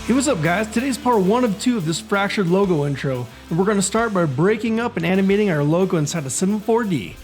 Hey, what's up guys? Today's part 1 of 2 of this fractured logo intro, and we're going to start by breaking up and animating our logo inside of Cinema 4D.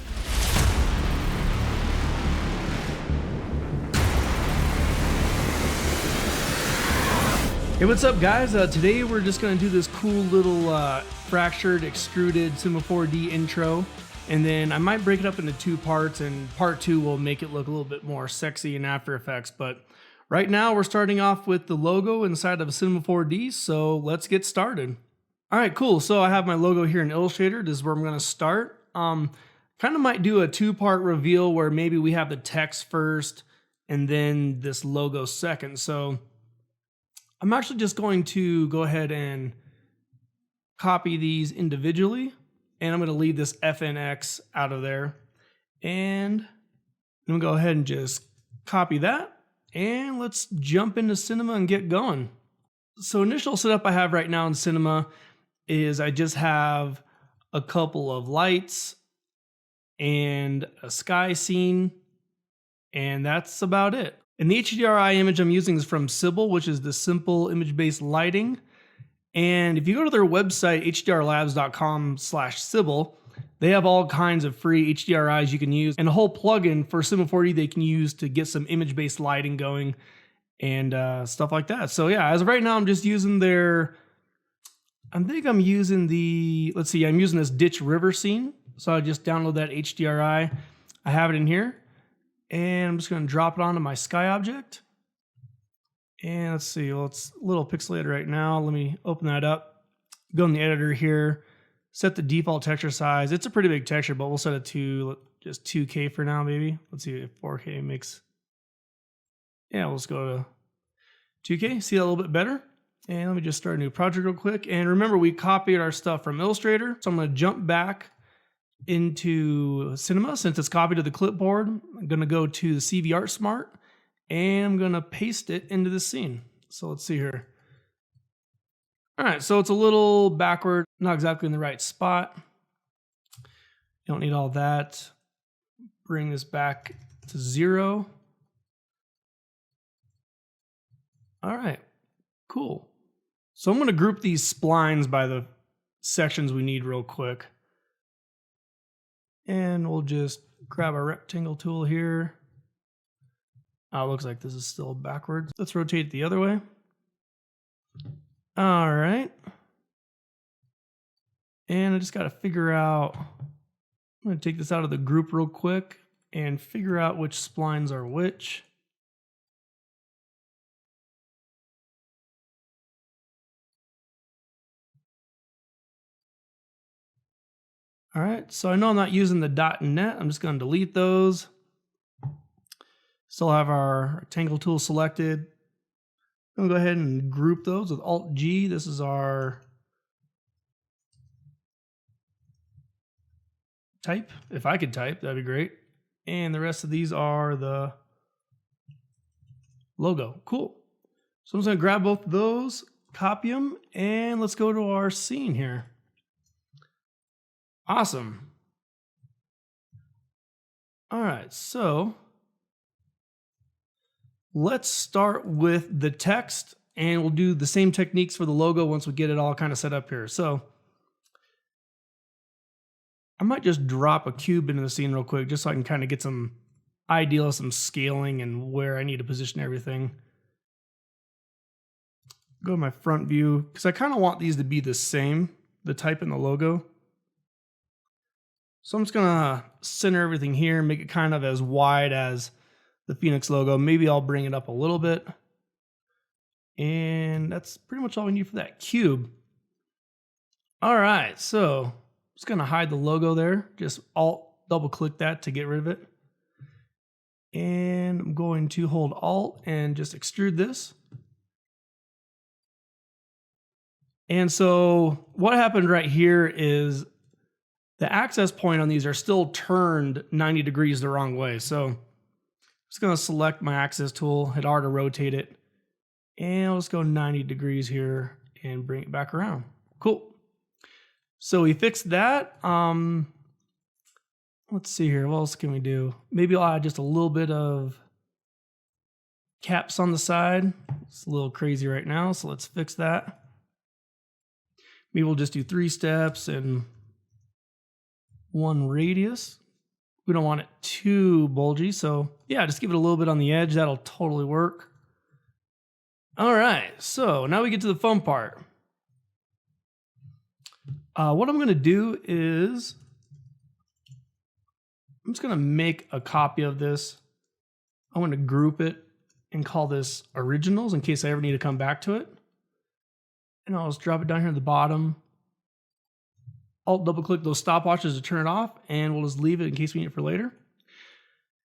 Hey, what's up guys? Today we're just going to do this cool little fractured extruded Cinema 4D intro, and then I might break it up into 2 parts, and part 2 will make it look a little bit more sexy in After Effects, but right now, we're starting off with the logo inside of Cinema 4D, so let's get started. All right, cool. So I have my logo here in Illustrator. This is where I'm going to start. Kind of might do a 2-part reveal where maybe we have the text first and then this logo second. So I'm actually just going to go ahead and copy these individually, and I'm going to leave this FNX out of there. And I'm going to go ahead and just copy that. And let's jump into Cinema and get going. So initial setup I have right now in Cinema is I just have a couple of lights and a sky scene, and that's about it. And the HDRI image I'm using is from Sybil, which is the Simple Image-Based Lighting. And if you go to their website, hdrlabs.com/Sybil, they have all kinds of free HDRIs you can use and a whole plugin for Cinema 4D they can use to get some image-based lighting going and stuff like that. So yeah, as of right now, I'm just using their, I'm using this Ditch River scene. So I just download that HDRI. I have it in here, and I'm just going to drop it onto my sky object. And let's see, well, it's a little pixelated right now. Let me open that up. Go in the editor here. Set the default texture size. It's a pretty big texture, but we'll set it to just 2K for now, maybe. Let's see if 4K makes... Yeah, let's go to 2K, see that a little bit better. And let me just start a new project real quick. And remember, we copied our stuff from Illustrator. So I'm going to jump back into Cinema since it's copied to the clipboard. I'm going to go to the CV Art Smart, and I'm going to paste it into the scene. So let's see here. All right, so it's a little backward, not exactly in the right spot. You don't need all that. Bring this back to 0. All right, cool. So I'm going to group these splines by the sections we need real quick. And we'll just grab our rectangle tool here. Oh, it looks like this is still backwards. Let's rotate it the other way. All right. And I just got to figure out, I'm going to take this out of the group real quick and figure out which splines are which. All right, so I know I'm not using the .net. I'm just going to delete those. Still have our rectangle tool selected. I'm going to go ahead and group those with Alt-G. This is our type. If I could type, that'd be great. And the rest of these are the logo. Cool. So I'm just going to grab both of those, copy them, and let's go to our scene here. Awesome. All right, so let's start with the text, and we'll do the same techniques for the logo once we get it all kind of set up here. So I might just drop a cube into the scene real quick just so I can kind of get some idea of some scaling and where I need to position everything. Go to my front view, because I kind of want these to be the same, the type and the logo. So I'm just going to center everything here, make it kind of as wide as the Phoenix logo. Maybe I'll bring it up a little bit. And that's pretty much all we need for that cube. All right, so I'm just going to hide the logo there. Just Alt, double click that to get rid of it. And I'm going to hold Alt and just extrude this. And so what happened right here is the access point on these are still turned 90 degrees the wrong way. So I'm just going to select my axis tool, hit R to rotate it, and let's go 90 degrees here and bring it back around. Cool. So we fixed that. Let's see here. What else can we do? Maybe I'll add just a little bit of caps on the side. It's a little crazy right now, so let's fix that. Maybe we'll just do 3 steps and 1 radius. We don't want it too bulgy, so yeah, just give it a little bit on the edge. That'll totally work. All right, so now we get to the fun part. What I'm going to do is I'm just going to make a copy of this. I'm going to group it and call this originals in case I ever need to come back to it. And I'll just drop it down here at the bottom. Alt double click those stopwatches to turn it off, and we'll just leave it in case we need it for later.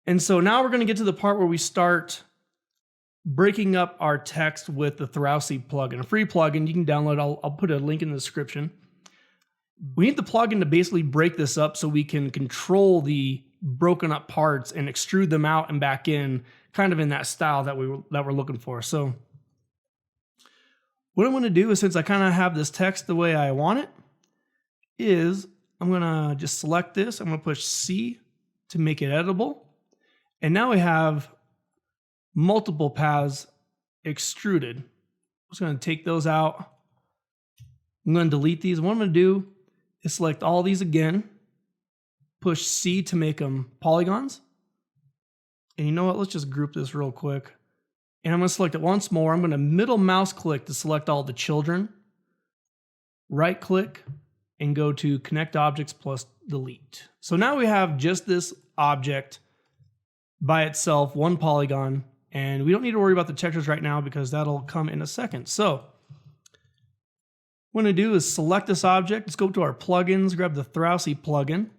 And so now we're going to get to the part where we start breaking up our text with the Thrausi plugin, a free plugin you can download. I'll put a link in the description. We need the plugin to basically break this up so we can control the broken up parts and extrude them out and back in, kind of in that style that we're looking for. So what I'm going to do is, since I kind of have this text the way I want it, is I'm going to just select this. I'm going to push C to make it editable. And now we have multiple paths extruded. I'm just going to take those out. I'm going to delete these. What I'm going to do is select all these again, push C to make them polygons. And you know what? Let's just group this real quick. And I'm going to select it once more. I'm going to middle mouse click to select all the children. Right click and go to Connect Objects plus Delete. So now we have just this object by itself, 1 polygon, and we don't need to worry about the textures right now because that'll come in a second. So what I'm going to do is select this object. Let's go to our plugins, grab the Thrausi plugin.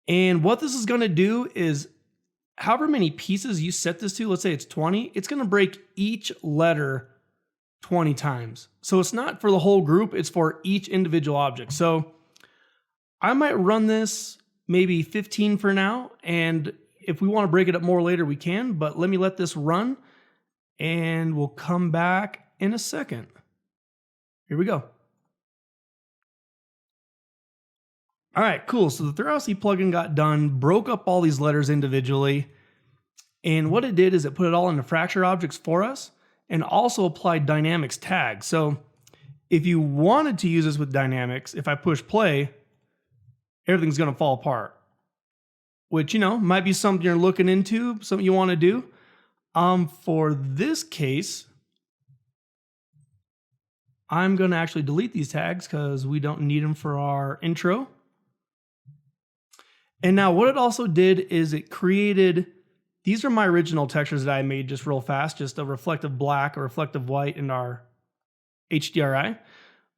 And what this is going to do is, however many pieces you set this to, let's say it's 20, it's going to break each letter 20 times. So it's not for the whole group, it's for each individual object. So I might run this maybe 15 for now, and if we want to break it up more later, we can, but let me let this run and we'll come back in a second. Here we go. All right, cool. So the Thrausi plugin got done, broke up all these letters individually, and what it did is it put it all into fracture objects for us, and also applied dynamics tags. So if you wanted to use this with dynamics, if I push play, everything's going to fall apart, which, you know, might be something you're looking into, something you want to do. For this case, I'm going to actually delete these tags because we don't need them for our intro. And now what it also did is it created, these are my original textures that I made just real fast, just a reflective black or reflective white in our HDRI,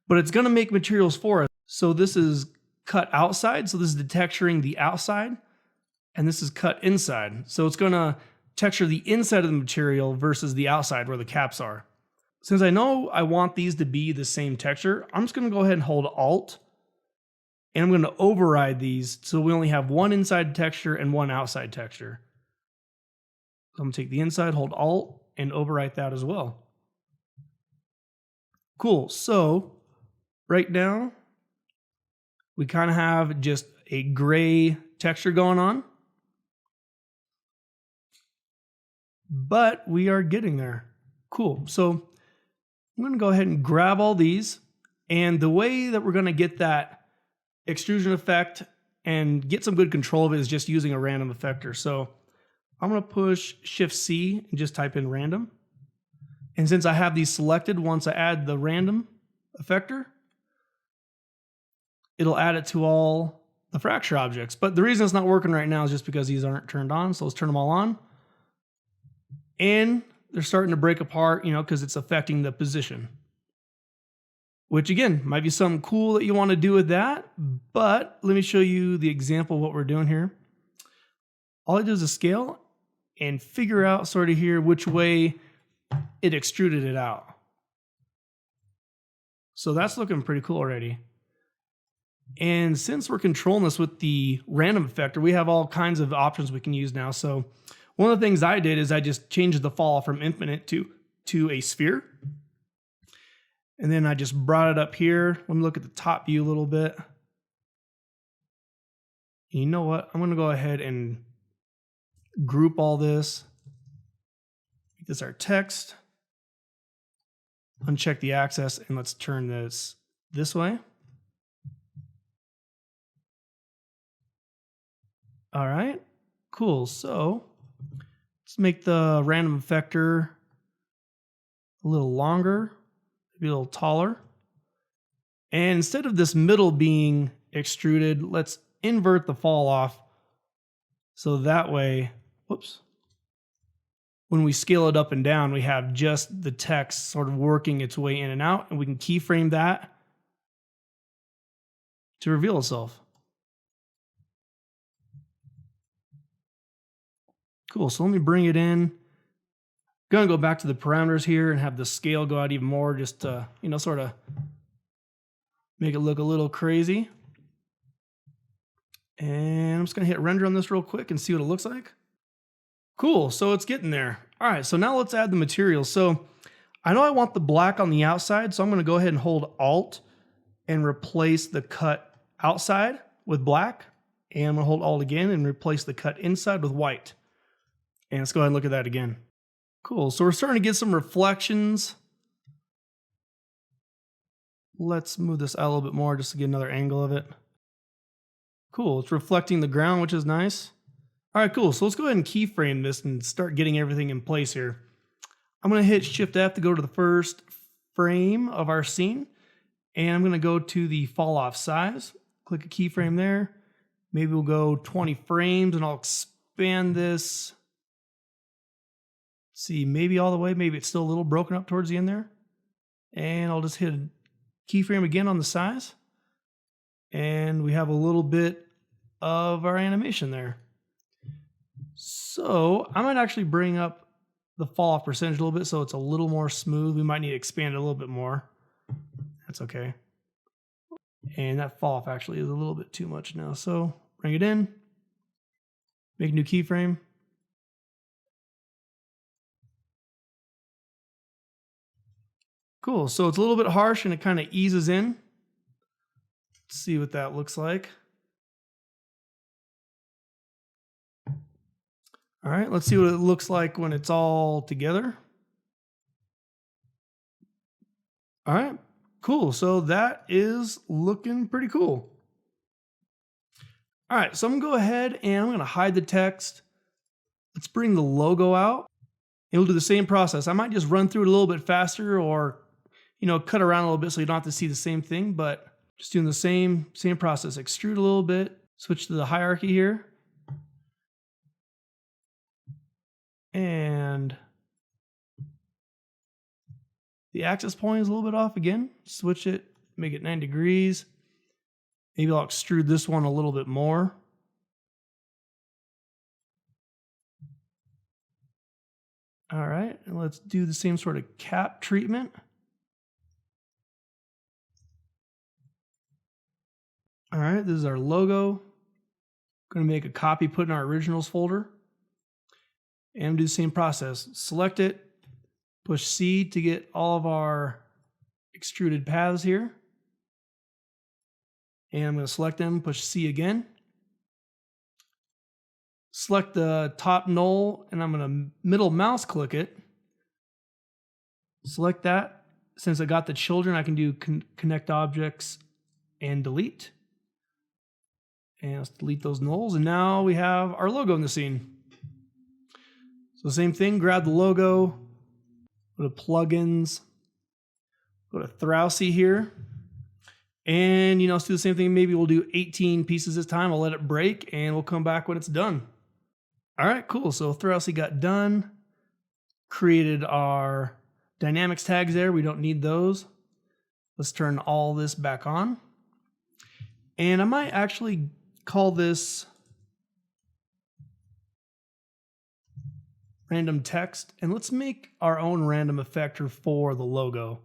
but it's going to make materials for us. So this is cut outside. So this is the texturing the outside, and this is cut inside. So it's going to texture the inside of the material versus the outside where the caps are. Since I know I want these to be the same texture, I'm just going to go ahead and hold Alt, and I'm going to override these so we only have 1 inside texture and 1 outside texture. So I'm going to take the inside, hold Alt, and overwrite that as well. Cool. So right now, we kind of have just a gray texture going on, but we are getting there. Cool. So I'm going to go ahead and grab all these, and the way that we're going to get that extrusion effect and get some good control of it is just using a random effector. So I'm going to push Shift C and just type in random. And since I have these selected, once I add the random effector, it'll add it to all the fracture objects. But the reason it's not working right now is just because these aren't turned on. So let's turn them all on. And they're starting to break apart, you know, because it's affecting the position. Which again, might be something cool that you want to do with that. But let me show you the example of what we're doing here. All I do is a scale and figure out sort of here which way it extruded it out. So that's looking pretty cool already. And since we're controlling this with the random effector, we have all kinds of options we can use now. So one of the things I did is I just changed the fall from infinite to a sphere. And then I just brought it up here. Let me look at the top view a little bit. You know what? I'm going to go ahead and group all this. Make this our text. Uncheck the axis and let's turn this way. All right, cool. So let's make the random effector a little longer, maybe a little taller. And instead of this middle being extruded, let's invert the fall off. So that way, whoops, when we scale it up and down, we have just the text sort of working its way in and out, and we can keyframe that to reveal itself. Cool, so let me bring it in. Gonna go back to the parameters here and have the scale go out even more, just to, sort of make it look a little crazy. And I'm just gonna hit render on this real quick and see what it looks like. Cool, so it's getting there. All right, so now let's add the materials. So I know I want the black on the outside, so I'm gonna go ahead and hold Alt and replace the cut outside with black. And I'm gonna hold Alt again and replace the cut inside with white. And let's go ahead and look at that again. Cool, so we're starting to get some reflections. Let's move this out a little bit more just to get another angle of it. Cool, it's reflecting the ground, which is nice. All right, cool, so let's go ahead and keyframe this and start getting everything in place here. I'm gonna hit Shift F to go to the first frame of our scene. And I'm gonna go to the fall off size. Click a keyframe there. Maybe we'll go 20 frames and I'll expand this. See, maybe all the way, maybe it's still a little broken up towards the end there. And I'll just hit keyframe again on the size. And we have a little bit of our animation there. So I might actually bring up the fall off percentage a little bit so it's a little more smooth. We might need to expand it a little bit more. That's okay. And that fall off actually is a little bit too much now. So bring it in, make a new keyframe. Cool, so it's a little bit harsh and it kind of eases in. Let's see what that looks like. All right, let's see what it looks like when it's all together. All right, cool, so that is looking pretty cool. All right, so I'm gonna go ahead and I'm gonna hide the text. Let's bring the logo out. And we'll do the same process. I might just run through it a little bit faster or cut around a little bit so you don't have to see the same thing, but just doing the same process. Extrude a little bit, switch to the hierarchy here. And the axis point is a little bit off again. Switch it, make it 90 degrees. Maybe I'll extrude this one a little bit more. All right, and let's do the same sort of cap treatment. All right, this is our logo. Going to make a copy, put in our originals folder. And do the same process. Select it, push C to get all of our extruded paths here. And I'm going to select them, push C again. Select the top null, and I'm going to middle mouse click it. Select that. Since I got the children, I can do connect objects and delete. And let's delete those nulls. And now we have our logo in the scene. So same thing, grab the logo, go to plugins, go to Throwsy here. And let's do the same thing. Maybe we'll do 18 pieces this time. I'll let it break and we'll come back when it's done. All right, cool. So Throwsy got done. Created our dynamics tags there. We don't need those. Let's turn all this back on. And I might actually call this random text, and let's make our own random effector for the logo.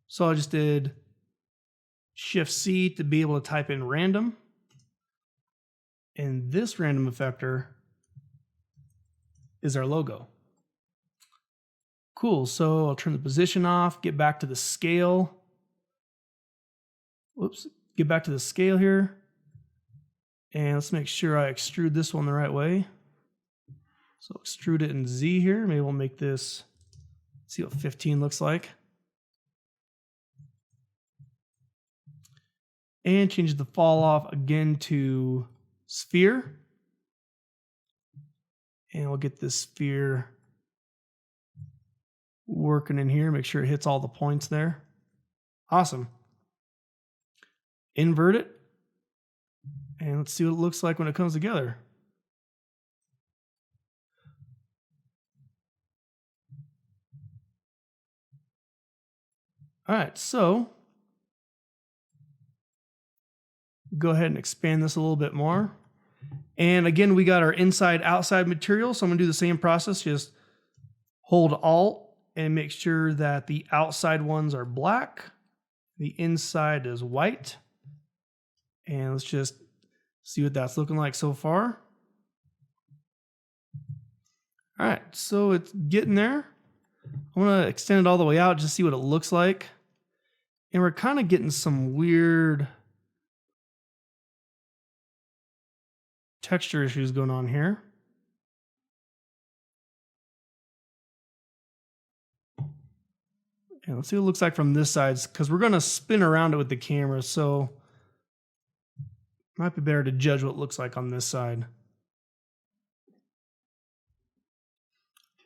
So I just did Shift C to be able to type in random. And this random effector is our logo. Cool, so I'll turn the position off, get back to the scale. Whoops, get back to the scale here. And let's make sure I extrude this one the right way. So extrude it in Z here. Maybe we'll make this, see what 15 looks like. And change the fall off again to sphere. And we'll get this sphere working in here. Make sure it hits all the points there. Awesome. Invert it. And let's see what it looks like when it comes together. All right, so go ahead and expand this a little bit more. And again, we got our inside outside material. So I'm gonna do the same process, just hold Alt and make sure that the outside ones are black, the inside is white. And let's just see what that's looking like so far. All right, so it's getting there. I'm gonna extend it all the way out, just see what it looks like. And we're kind of getting some weird texture issues going on here. And let's see what it looks like from this side, because we're gonna spin around it with the camera, so it might be better to judge what it looks like on this side.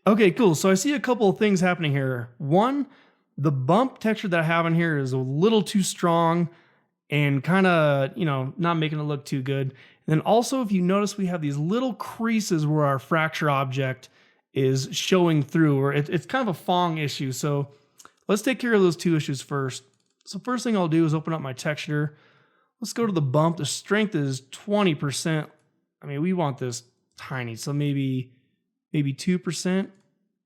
Okay, cool. So I see a couple of things happening here. One, the bump texture that I have in here is a little too strong and kind of, not making it look too good. And then also, if you notice, we have these little creases where our fracture object is showing through, or it's kind of a Phong issue. So let's take care of those two issues first. So first thing I'll do is open up my texture. Let's go to the bump. The strength is 20%. I mean, we want this tiny, so maybe 2%.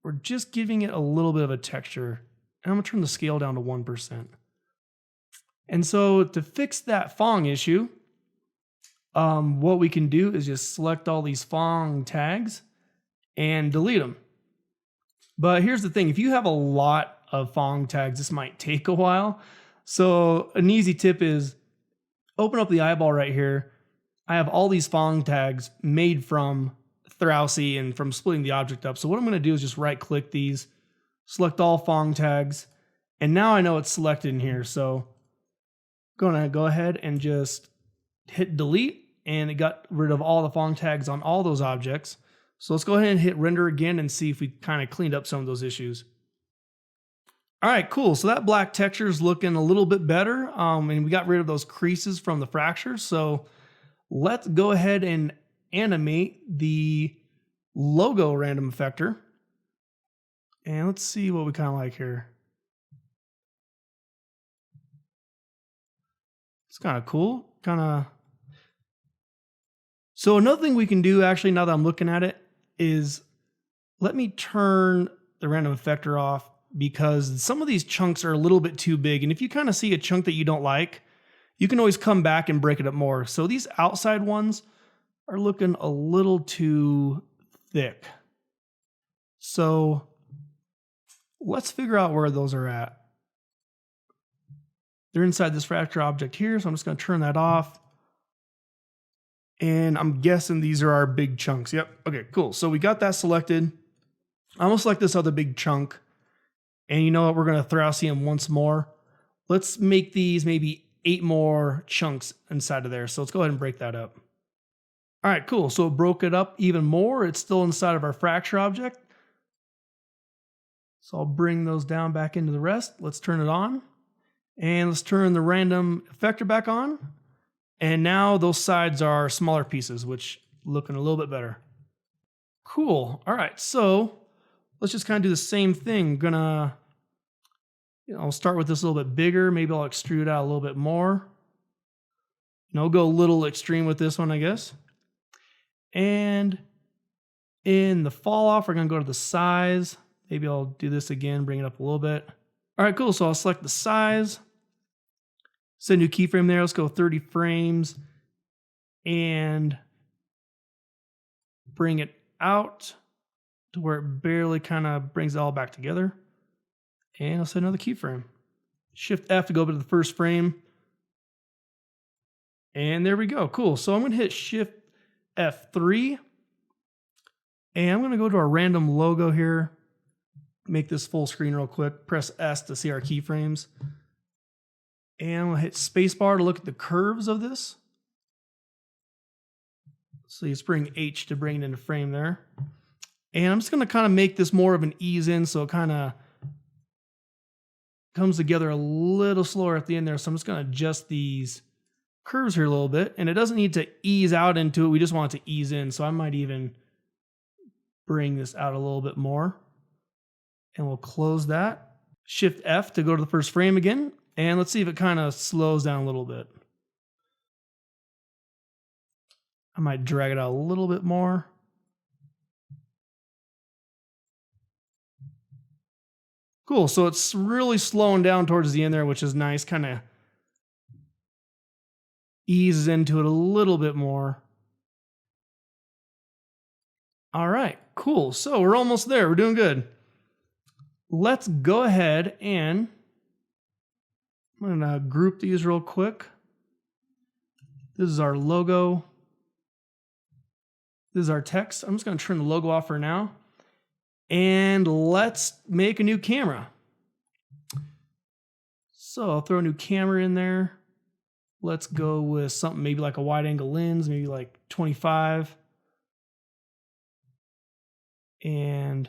We're just giving it a little bit of a texture. And I'm gonna turn the scale down to 1%. And so to fix that Phong issue, what we can do is just select all these Phong tags and delete them. But here's the thing, if you have a lot of Phong tags, this might take a while. So an easy tip is open up the eyeball right here. I have all these Phong tags made from Thrausi and from splitting the object up. So what I'm gonna do is just right click these, select all Phong tags, and now I know it's selected in here. So I'm gonna go ahead and just hit delete, and it got rid of all the Phong tags on all those objects. So let's go ahead and hit render again and see if we kind of cleaned up some of those issues. All right, cool. So that black texture is looking a little bit better, and we got rid of those creases from the fractures. So let's go ahead and animate the logo random effector. And let's see what we kind of like here. It's kind of cool. So another thing we can do, actually, now that I'm looking at it, is let me turn the random effector off, because some of these chunks are a little bit too big. And if you kind of see a chunk that you don't like, you can always come back and break it up more. So these outside ones are looking a little too thick. So let's figure out where those are at. They're inside this fracture object here, so I'm just going to turn that off. And I'm guessing these are our big chunks. Yep. Okay, cool. So we got that selected. I'm going to select this other big chunk. And you know what? We're going to Thrausi them once more. Let's make these maybe 8 more chunks inside of there. So let's go ahead and break that up. All right, cool. So it broke it up even more. It's still inside of our fracture object. So I'll bring those down back into the rest. Let's turn it on. And let's turn the random effector back on. And now those sides are smaller pieces, which looking a little bit better. Cool. All right, so let's just kind of do the same thing. Gonna, I'll start with this a little bit bigger. Maybe I'll extrude out a little bit more. Go a little extreme with this one, I guess. And in the fall off, we're gonna go to the size. Maybe I'll do this again, bring it up a little bit. All right, cool. So I'll select the size. Set a new keyframe there. Let's go 30 frames and bring it out to where it barely kind of brings it all back together. And I'll set another keyframe. Shift F to go to the first frame. And there we go. Cool. So I'm going to hit Shift F3. And I'm going to go to our random logo here, make this full screen real quick, press S to see our keyframes. And I'm going to hit spacebar to look at the curves of this. So you just bring H to bring it into frame there. And I'm just going to kind of make this more of an ease in so it kind of comes together a little slower at the end there. So I'm just going to adjust these curves here a little bit. And it doesn't need to ease out into it. We just want it to ease in. So I might even bring this out a little bit more. And we'll close that. Shift F to go to the first frame again. And let's see if it kind of slows down a little bit. I might drag it out a little bit more. Cool, so it's really slowing down towards the end there, which is nice. Kind of eases into it a little bit more. All right, cool. So we're almost there. We're doing good. Let's go ahead and I'm going to group these real quick. This is our logo. This is our text. I'm just going to turn the logo off for now. And let's make a new camera. So I'll throw a new camera in there. Let's go with something maybe like a wide angle lens, maybe like 25. And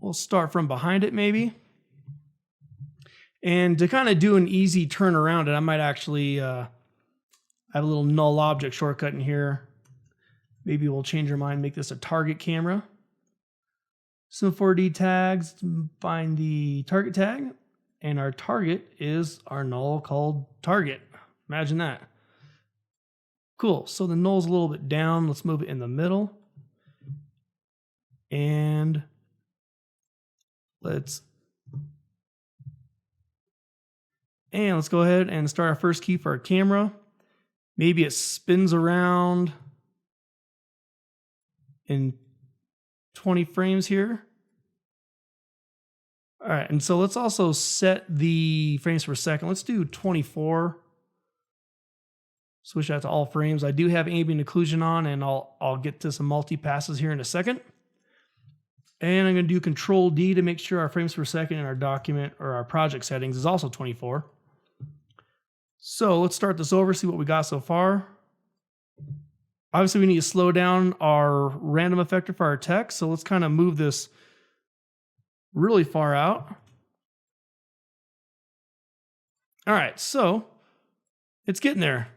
we'll start from behind it maybe. And to kind of do an easy turn around it, I might actually have a little null object shortcut in here. Maybe we'll change our mind, make this a target camera. Some 4D tags, find the target tag, and our target is our null called target. Imagine that. Cool, so the null's a little bit down. Let's move it in the middle. And let's go ahead and start our first key for our camera. Maybe it spins around in 20 frames here. All right, and so let's also set the frames per second. Let's do 24. Switch that to all frames. I do have ambient occlusion on, and I'll get to some multi-passes here in a second. And I'm going to do Control D to make sure our frames per second in our document or our project settings is also 24. So let's start this over, see what we got so far. Obviously, we need to slow down our random effector for our text. So let's kind of move this really far out. All right, so it's getting there.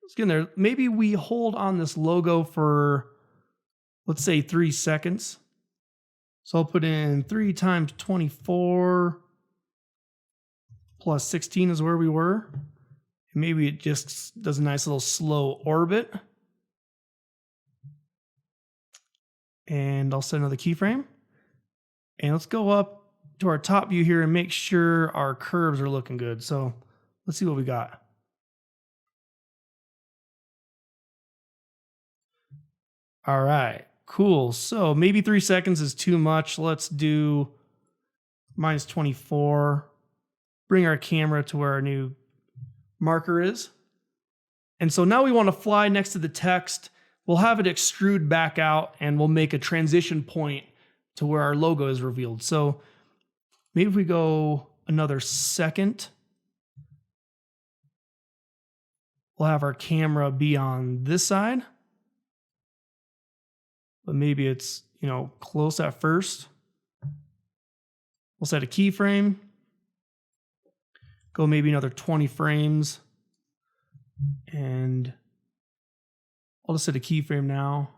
It's getting there. Maybe we hold on this logo for, let's say, 3 seconds. So I'll put in 3 times 24 plus 16 is where we were. And maybe it just does a nice little slow orbit. And I'll set another keyframe. And let's go up to our top view here and make sure our curves are looking good. So let's see what we got. All right, cool. So maybe 3 seconds is too much. Let's do minus 24. Bring our camera to where our new marker is. And so now we want to fly next to the text. We'll have it extrude back out and we'll make a transition point to where our logo is revealed. So maybe if we go another second, we'll have our camera be on this side. But maybe it's, close at first. We'll set a keyframe. Go maybe another 20 frames. And I'll just set a keyframe now.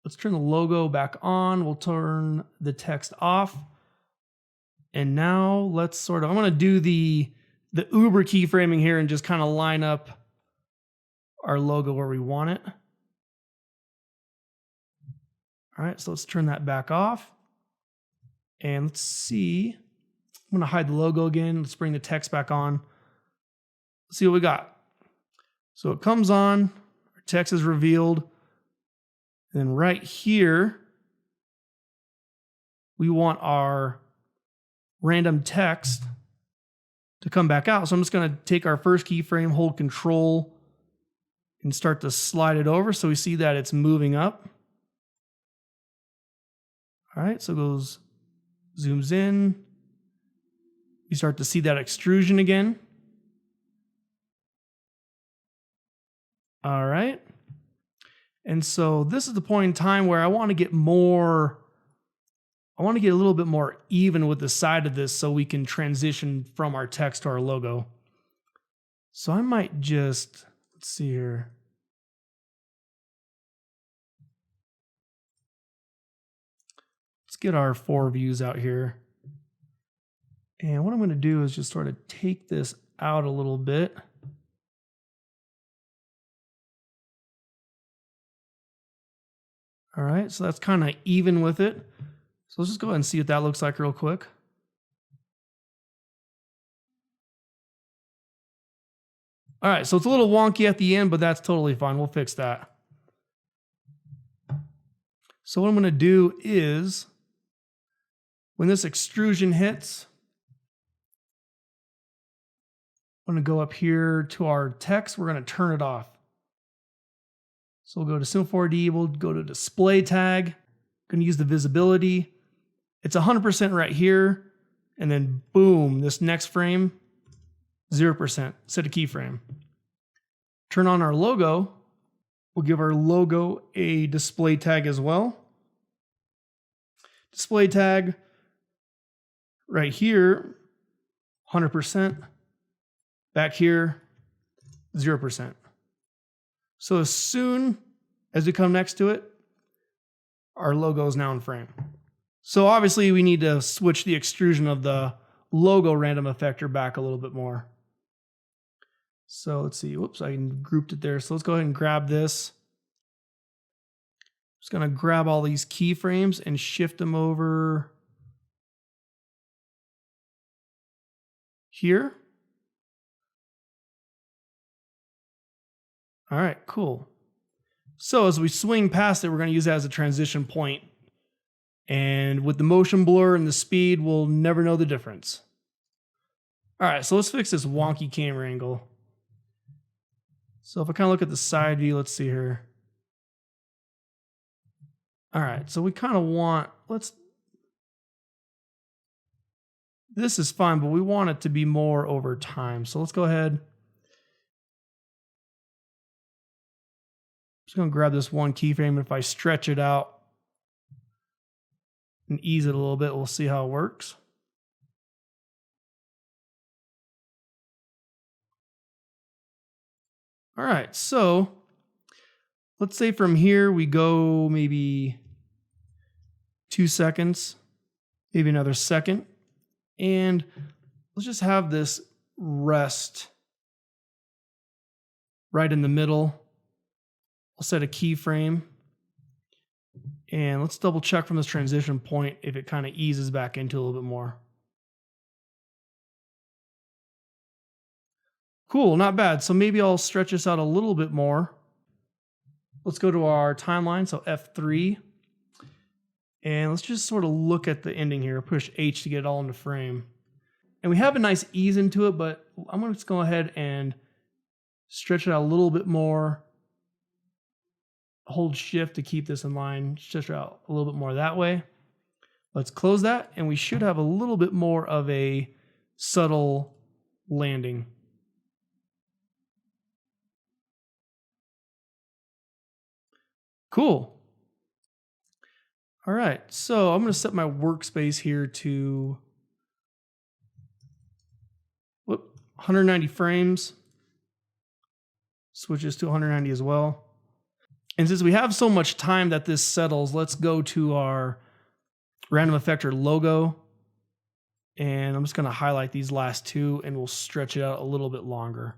Let's turn the logo back on. We'll turn the text off. And now let's I'm going to do the Uber keyframing here and just kind of line up our logo where we want it. All right, so let's turn that back off. And let's see. I'm going to hide the logo again. Let's bring the text back on. Let's see what we got. So it comes on. Our text is revealed. And then right here, we want our random text to come back out. So I'm just going to take our first keyframe, hold Control, and start to slide it over so we see that it's moving up. All right, so it goes, zooms in. You start to see that extrusion again. All right. And so this is the point in time where I want to get a little bit more even with the side of this so we can transition from our text to our logo. So I might just, let's see here. Let's get our 4 views out here. And what I'm going to do is just sort of take this out a little bit. All right, so that's kind of even with it. So let's just go ahead and see what that looks like real quick. All right, so it's a little wonky at the end, but that's totally fine. We'll fix that. So what I'm going to do is, when this extrusion hits, I'm going to go up here to our text. We're going to turn it off. So we'll go to Sim 4D. We'll go to display tag. Going to use the visibility. It's 100% right here. And then boom, this next frame, 0%. Set a keyframe. Turn on our logo. We'll give our logo a display tag as well. Display tag right here, 100%. Back here, 0%. So as soon as we come next to it, our logo is now in frame. So obviously we need to switch the extrusion of the logo random effector back a little bit more. So let's see, whoops, I grouped it there. So let's go ahead and grab this. Just gonna grab all these keyframes and shift them over here. All right, cool. So as we swing past it, we're going to use that as a transition point. And with the motion blur and the speed, we'll never know the difference. All right, so let's fix this wonky camera angle. So if I kind of look at the side view, let's see here. All right, so we kind of want, this is fine, but we want it to be more over time. So let's go ahead. Just going to grab this one keyframe. If I stretch it out and ease it a little bit, we'll see how it works. All right, so let's say from here we go maybe 2 seconds, maybe another second, and let's just have this rest right in the middle. I'll set a keyframe, and let's double check from this transition point if it kind of eases back into a little bit more. Cool, not bad. So maybe I'll stretch this out a little bit more. Let's go to our timeline, so F3. And let's just sort of look at the ending here. Push H to get it all into frame. And we have a nice ease into it, but I'm going to just go ahead and stretch it out a little bit more. Hold shift to keep this in line, stretch it out a little bit more that way. Let's close that, and we should have a little bit more of a subtle landing. Cool. All right, so I'm going to set my workspace here to 190 frames. Switch this to 190 as well. And since we have so much time that this settles, let's go to our random effector logo. And I'm just going to highlight these last two, and we'll stretch it out a little bit longer.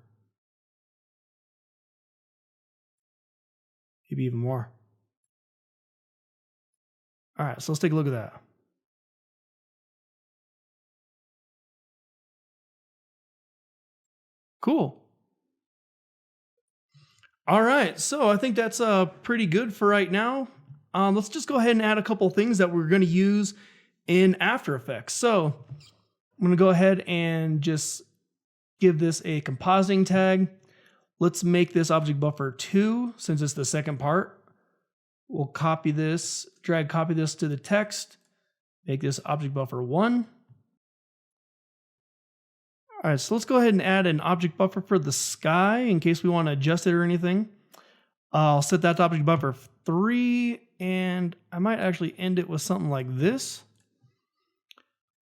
Maybe even more. All right, so let's take a look at that. Cool. All right, so I think that's pretty good for right now. Let's just go ahead and add a couple things that we're going to use in After Effects. So I'm going to go ahead and just give this a compositing tag. Let's make this object buffer 2 since it's the second part. We'll copy this, copy this to the text, make this object buffer 1. All right, so let's go ahead and add an object buffer for the sky in case we want to adjust it or anything. I'll set that to object buffer 3, and I might actually end it with something like this.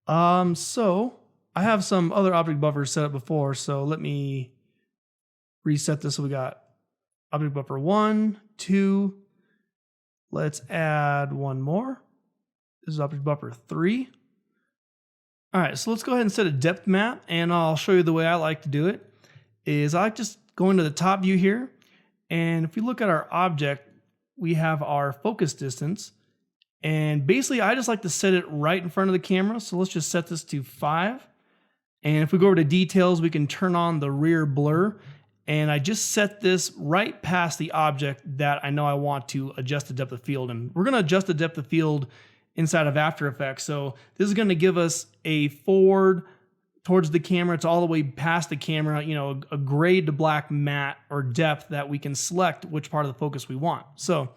So I have some other object buffers set up before, so let me reset this. So we got object buffer 1, 2. Let's add one more. This is object buffer 3. All right, so let's go ahead and set a depth map, and I'll show you the way I like to do it. I like just go into the top view here, and if we look at our object, we have our focus distance, and basically I just like to set it right in front of the camera. So let's just set this to 5, and if we go over to details, we can turn on the rear blur, and I just set this right past the object that I know I want to adjust the depth of field. And we're going to adjust the depth of field inside of After Effects. So this is going to give us a forward towards the camera. It's all the way past the camera, a gray to black matte or depth that we can select which part of the focus we want. So I'm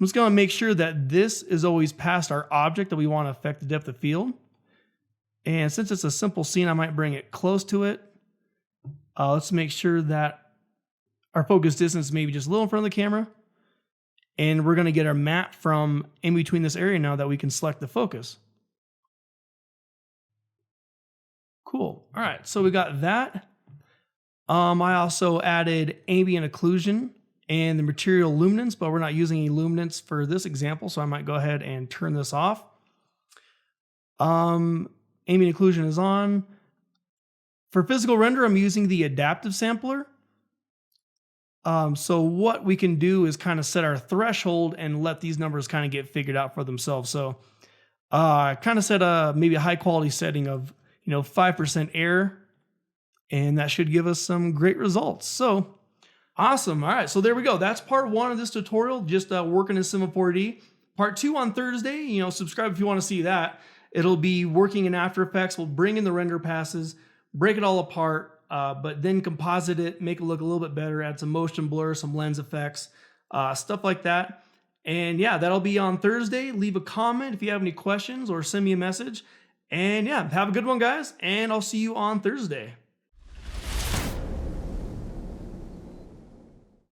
just going to make sure that this is always past our object that we want to affect the depth of field. And since it's a simple scene, I might bring it close to it. Let's make sure that our focus distance is maybe just a little in front of the camera. And we're going to get our map from in between this area now that we can select the focus. Cool. All right, so we got that. I also added ambient occlusion and the material luminance, but we're not using any luminance for this example, so I might go ahead and turn this off. Ambient occlusion is on. For physical render, I'm using the adaptive sampler. So what we can do is kind of set our threshold and let these numbers kind of get figured out for themselves. So I kind of set maybe a high quality setting of 5% error, and that should give us some great results. So awesome. All right, so there we go. That's part 1 of this tutorial, just working in Cinema 4D. Part 2 on Thursday. Subscribe if you want to see that. It'll be working in After Effects. We'll bring in the render passes, break it all apart, but then composite it, make it look a little bit better, add some motion blur, some lens effects, stuff like that. And yeah, that'll be on Thursday. Leave a comment if you have any questions or send me a message. And yeah, have a good one, guys, and I'll see you on Thursday.